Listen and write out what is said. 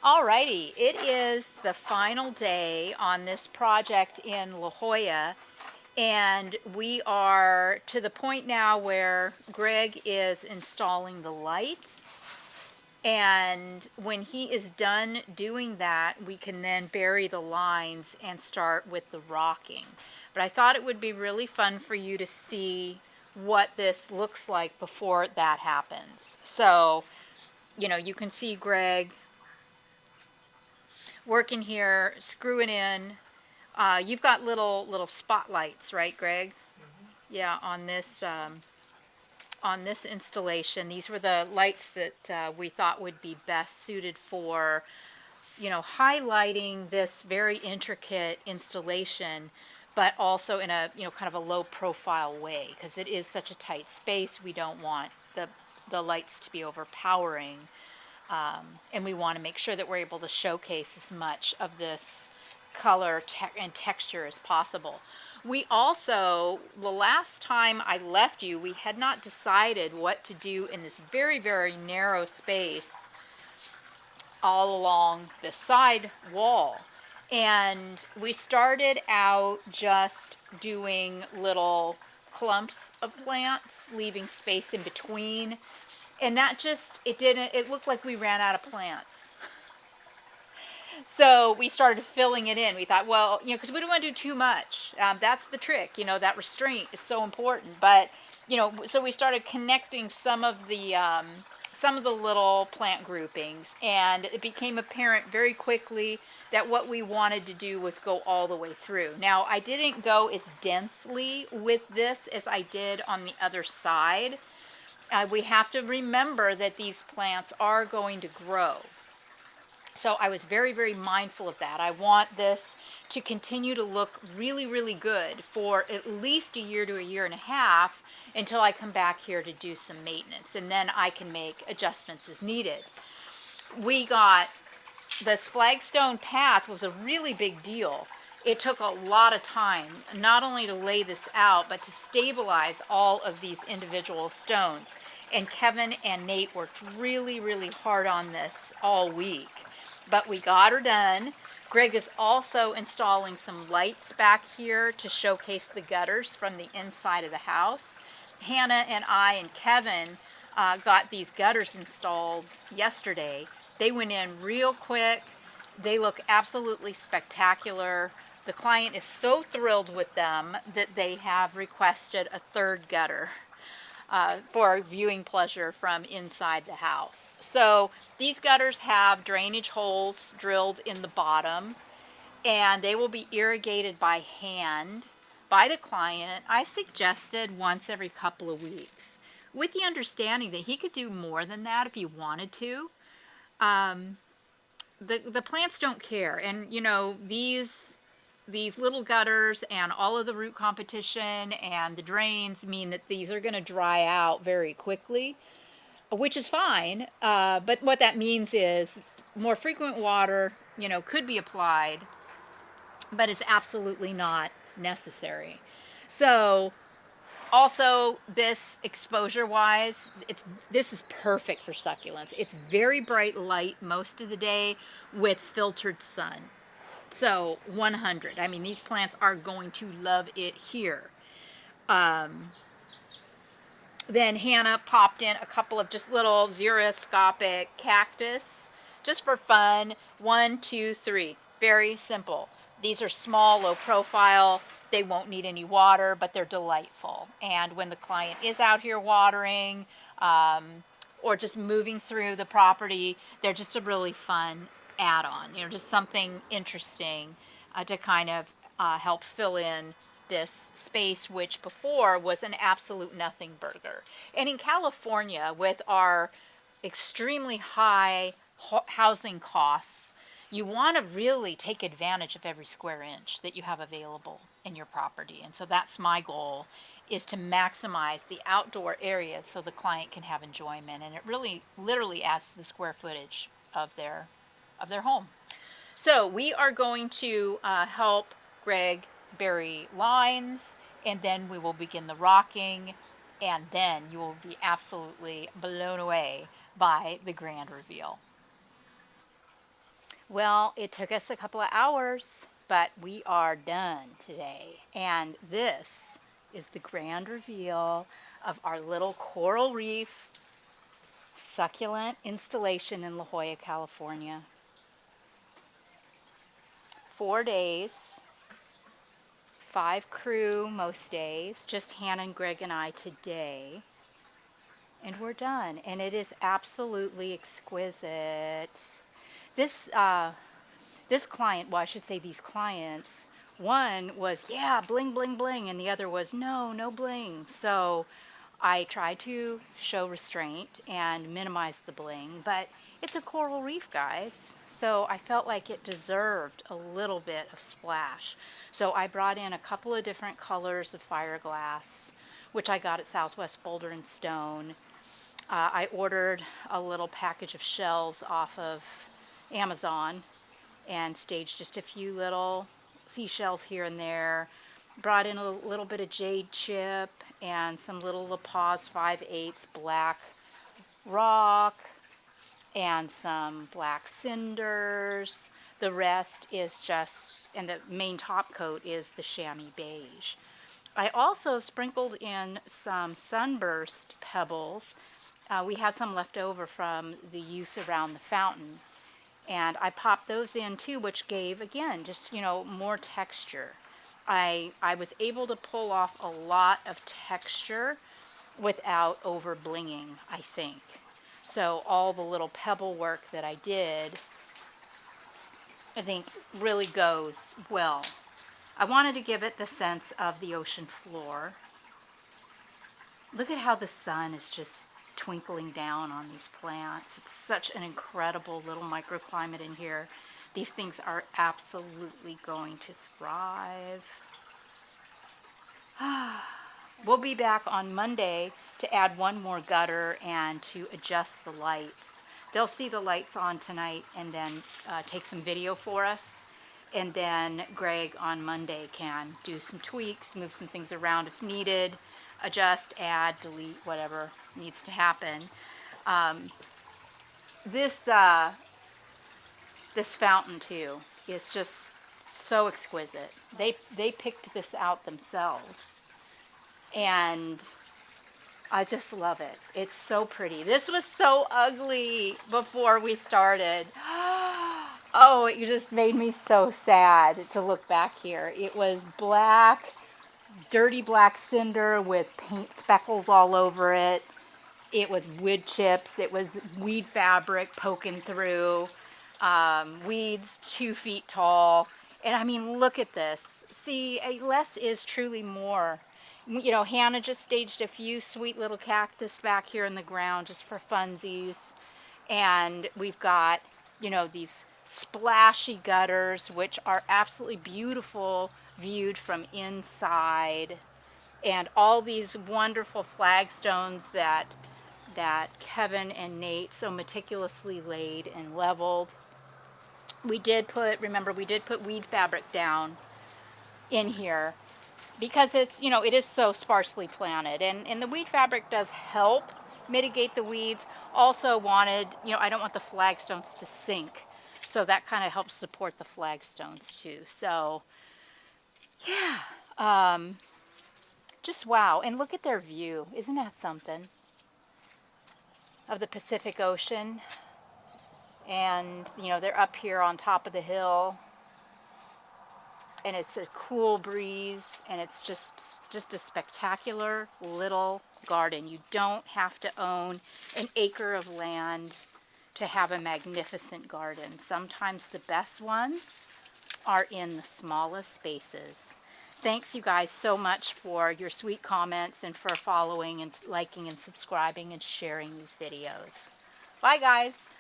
Alrighty, it is the final day on this project in La Jolla, and we are to the point now where Greg is installing the lights. And when he is done doing that, we can then bury the lines and start with the rocking. But I thought it would be really fun for you to see what this looks like before that happens. So, you can see Greg working here, screwing in. You've got little spotlights, right, Greg? Yeah, on this installation. These were the lights that we thought would be best suited for, highlighting this very intricate installation, but also in a, kind of a low profile way, because it is such a tight space. We don't want the lights to be overpowering. And we want to make sure that we're able to showcase as much of this color and texture as possible. We also, the last time I left you, we had not decided what to do in this very, very narrow space all along the side wall. And we started out just doing little clumps of plants, leaving space in between. And that just, it looked like we ran out of plants. So we started filling it in. We thought, well, because we don't want to do too much. That's the trick, that restraint is so important. But, so we started connecting some of the little plant groupings, and it became apparent very quickly that what we wanted to do was go all the way through. Now, I didn't go as densely with this as I did on the other side. We have to remember that these plants are going to grow. So I was very, very mindful of that. I want this to continue to look really, really good for at least a year to a year and a half until I come back here to do some maintenance, and then I can make adjustments as needed. We got this flagstone path was a really big deal. It took a lot of time, not only to lay this out, but to stabilize all of these individual stones. And Kevin and Nate worked really, really hard on this all week. But we got her done. Greg is also installing some lights back here to showcase the gutters from the inside of the house. Hannah and I and Kevin got these gutters installed yesterday. They went in real quick. They look absolutely spectacular. The client is so thrilled with them that they have requested a third gutter for viewing pleasure from inside the house. So these gutters have drainage holes drilled in the bottom, and they will be irrigated by hand by the client. I suggested once every couple of weeks, with the understanding that he could do more than that if he wanted to. The plants don't care, and these little gutters and all of the root competition and the drains mean that these are going to dry out very quickly, which is fine. But what that means is more frequent water, could be applied, but is absolutely not necessary. So also, this exposure wise, this is perfect for succulents. It's very bright light most of the day with filtered sun. So 100. I mean, these plants are going to love it here. Then Hannah popped in a couple of just little xeriscopic cactus, just for fun. 1, 2, 3. Very simple. These are small, low profile. They won't need any water, but they're delightful. And when the client is out here watering, or just moving through the property, they're just a really fun add-on, just something interesting to kind of help fill in this space, which before was an absolute nothing burger. And in California, with our extremely high housing costs, you want to really take advantage of every square inch that you have available in your property. And so that's my goal, is to maximize the outdoor areas so the client can have enjoyment. And it really literally adds to the square footage of their home. So we are going to help Greg bury lines, and then we will begin the rocking, and then you will be absolutely blown away by the grand reveal. Well, it took us a couple of hours, but we are done today. And this is the grand reveal of our little coral reef succulent installation in La Jolla, California. 4 days, 5 crew most days, just Hannah and Greg and I today. And we're done. And it is absolutely exquisite. This this client, well, I should say these clients, one was, yeah, bling, bling, bling, and the other was, no, no bling. So I tried to show restraint and minimize the bling, but it's a coral reef, guys. So I felt like it deserved a little bit of splash. So I brought in a couple of different colors of fiberglass, which I got at Southwest Boulder and Stone. I ordered a little package of shells off of Amazon and staged just a few little seashells here and there. Brought in a little bit of jade chip and some little La Paz 5/8 black rock and some black cinders. The rest is just, and the main top coat is the chamois beige. I also sprinkled in some sunburst pebbles. We had some left over from the use around the fountain. And I popped those in too, which gave, again, just, more texture. I was able to pull off a lot of texture without over blinging, I think. So all the little pebble work that I did, I think really goes well. I wanted to give it the sense of the ocean floor. Look at how the sun is just twinkling down on these plants. It's such an incredible little microclimate in here. These things are absolutely going to thrive. We'll be back on Monday to add one more gutter and to adjust the lights. They'll see the lights on tonight and then take some video for us. And then Greg on Monday can do some tweaks, move some things around if needed, adjust, add, delete, whatever needs to happen. This fountain too is just so exquisite. They picked this out themselves, and I just love it. It's so pretty. This was so ugly before we started. Oh, it just made me so sad to look back here. It was black, dirty black cinder with paint speckles all over it. It was wood chips. It was weed fabric poking through. Weeds 2 feet tall. And I mean, look at this. See, less is truly more. Hannah just staged a few sweet little cactus back here in the ground just for funsies. And we've got, these splashy gutters, which are absolutely beautiful viewed from inside. And all these wonderful flagstones that Kevin and Nate so meticulously laid and leveled. We did put weed fabric down in here because it's, it is so sparsely planted, and the weed fabric does help mitigate the weeds. Also wanted, I don't want the flagstones to sink, so that kind of helps support the flagstones too. So yeah, just wow. And look at their view. Isn't that something? Of the Pacific Ocean. And they're up here on top of the hill, and it's a cool breeze, and it's just a spectacular little garden. You don't have to own an acre of land to have a magnificent garden. Sometimes the best ones are in the smallest spaces. Thanks, you guys, so much for your sweet comments and for following and liking and subscribing and sharing these videos. Bye, guys.